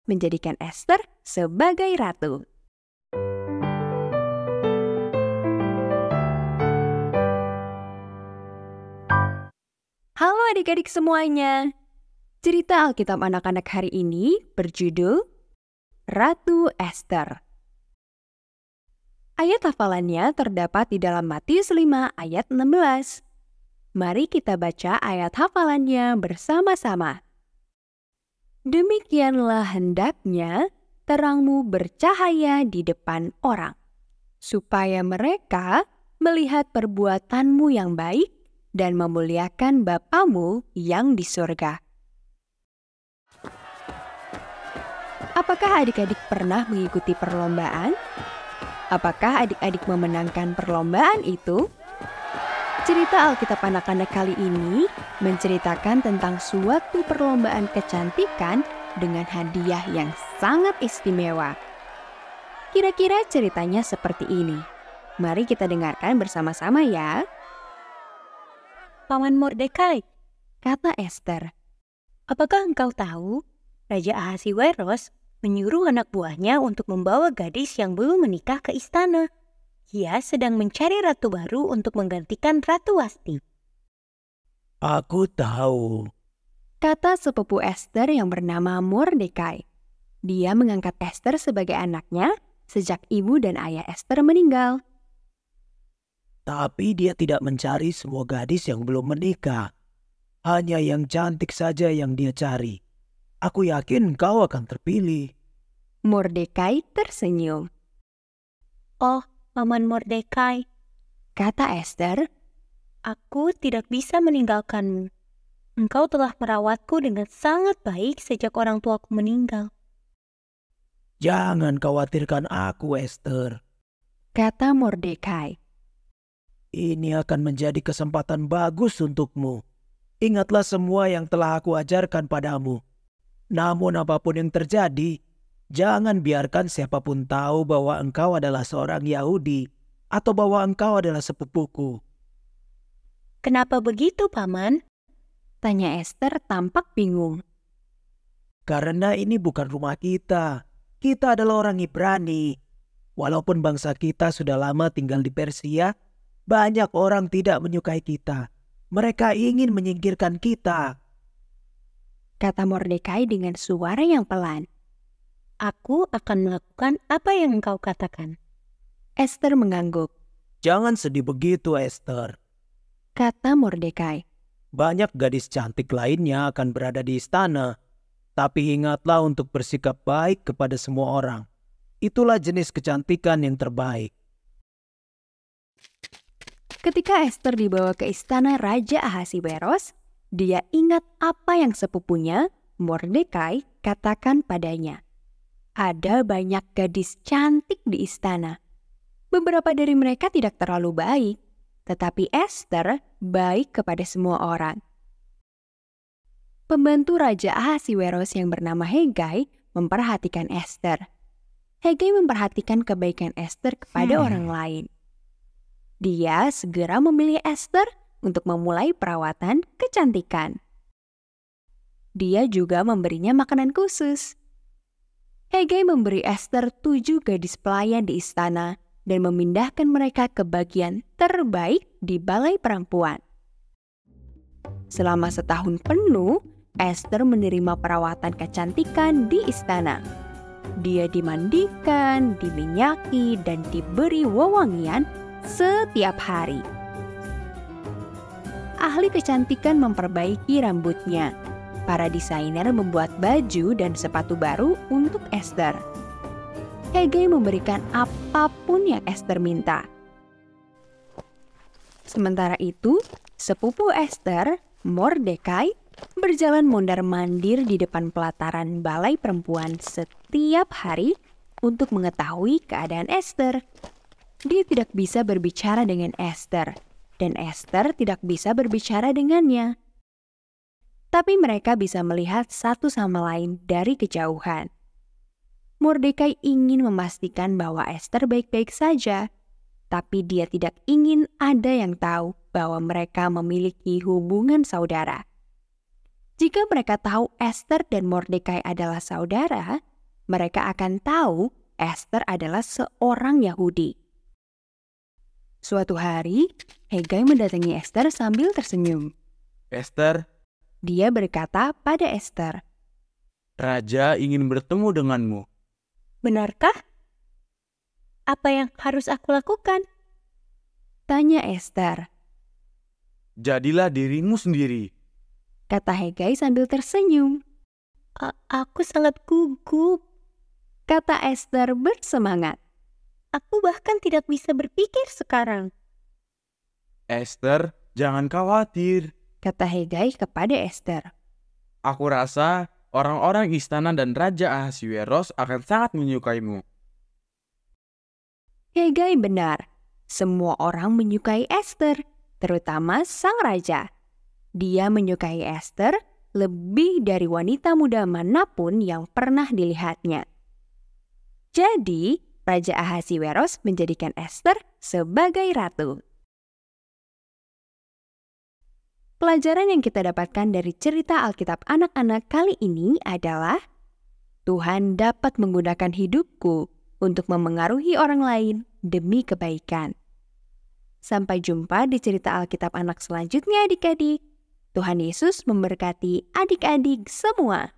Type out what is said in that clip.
menjadikan Esther sebagai ratu. Halo adik-adik semuanya. Cerita Alkitab anak-anak hari ini berjudul Ratu Esther. Ayat hafalannya terdapat di dalam Matius 5 ayat 16. Mari kita baca ayat hafalannya bersama-sama. Demikianlah hendaknya terangmu bercahaya di depan orang, supaya mereka melihat perbuatanmu yang baik dan memuliakan Bapamu yang di surga. Apakah adik-adik pernah mengikuti perlombaan? Apakah adik-adik memenangkan perlombaan itu? Cerita Alkitab anak-anak kali ini menceritakan tentang suatu perlombaan kecantikan dengan hadiah yang sangat istimewa. Kira-kira ceritanya seperti ini. Mari kita dengarkan bersama-sama ya. Paman Mordekai, Kata Esther. apakah engkau tahu Raja Ahasiweros menyuruh anak buahnya untuk membawa gadis yang belum menikah ke istana? Ia sedang mencari ratu baru untuk menggantikan Ratu Wasti. Aku tahu. Kata sepupu Esther yang bernama Mordekai. Dia mengangkat Esther sebagai anaknya sejak ibu dan ayah Esther meninggal. Tapi dia tidak mencari semua gadis yang belum menikah. Hanya yang cantik saja yang dia cari. Aku yakin kau akan terpilih. Mordekai tersenyum. Oh, Paman Mordekai, Kata Esther. aku tidak bisa meninggalkanmu. Engkau telah merawatku dengan sangat baik sejak orang tuaku meninggal. Jangan khawatirkan aku, Esther. Kata Mordekai. Ini akan menjadi kesempatan bagus untukmu. Ingatlah semua yang telah aku ajarkan padamu. Namun apapun yang terjadi, jangan biarkan siapapun tahu bahwa engkau adalah seorang Yahudi atau bahwa engkau adalah sepupuku. Kenapa begitu, Paman? Tanya Esther tampak bingung. Karena ini bukan rumah kita. Kita adalah orang Ibrani. Walaupun bangsa kita sudah lama tinggal di Persia, banyak orang tidak menyukai kita. Mereka ingin menyingkirkan kita. Kata Mordekai dengan suara yang pelan. Aku akan melakukan apa yang engkau katakan. Esther mengangguk. Jangan sedih begitu, Esther. Kata Mordekai. Banyak gadis cantik lainnya akan berada di istana. Tapi ingatlah untuk bersikap baik kepada semua orang. Itulah jenis kecantikan yang terbaik. Ketika Esther dibawa ke istana Raja Ahasiweros, dia ingat apa yang sepupunya, Mordekai, katakan padanya. Ada banyak gadis cantik di istana. Beberapa dari mereka tidak terlalu baik, tetapi Esther baik kepada semua orang. Pembantu Raja Ahasiweros yang bernama Hegai memperhatikan Esther. Hegai memperhatikan kebaikan Esther kepada orang lain. Dia segera memilih Esther untuk memulai perawatan kecantikan. Dia juga memberinya makanan khusus. Hegai memberi Esther 7 gadis pelayan di istana dan memindahkan mereka ke bagian terbaik di balai perempuan. Selama setahun penuh, Esther menerima perawatan kecantikan di istana. Dia dimandikan, diminyaki, dan diberi wewangian setiap hari. Ahli kecantikan memperbaiki rambutnya. Para desainer membuat baju dan sepatu baru untuk Esther. Hegai memberikan apapun yang Esther minta. Sementara itu, sepupu Esther, Mordekai, berjalan mondar-mandir di depan pelataran balai perempuan setiap hari untuk mengetahui keadaan Esther. Dia tidak bisa berbicara dengan Esther, dan Esther tidak bisa berbicara dengannya. Tapi mereka bisa melihat satu sama lain dari kejauhan. Mordekai ingin memastikan bahwa Esther baik-baik saja, tapi dia tidak ingin ada yang tahu bahwa mereka memiliki hubungan saudara. Jika mereka tahu Esther dan Mordekai adalah saudara, mereka akan tahu Esther adalah seorang Yahudi. Suatu hari, Hegai mendatangi Esther sambil tersenyum. Esther, Dia berkata pada Esther, Raja ingin bertemu denganmu. Benarkah? Apa yang harus aku lakukan? tanya Esther. Jadilah dirimu sendiri. Kata Hegai sambil tersenyum. Aku sangat gugup. Kata Esther bersemangat. Aku bahkan tidak bisa berpikir sekarang. Esther, jangan khawatir. Kata Hegai kepada Esther. Aku rasa orang-orang istana dan Raja Ahasiweros akan sangat menyukaimu. Hegai benar. Semua orang menyukai Esther, terutama sang raja. Dia menyukai Esther lebih dari wanita muda manapun yang pernah dilihatnya. Jadi, Raja Ahasiweros menjadikan Esther sebagai ratu. Pelajaran yang kita dapatkan dari cerita Alkitab anak-anak kali ini adalah Tuhan dapat menggunakan hidupku untuk memengaruhi orang lain demi kebaikan. Sampai jumpa di cerita Alkitab anak selanjutnya adik-adik. Tuhan Yesus memberkati adik-adik semua.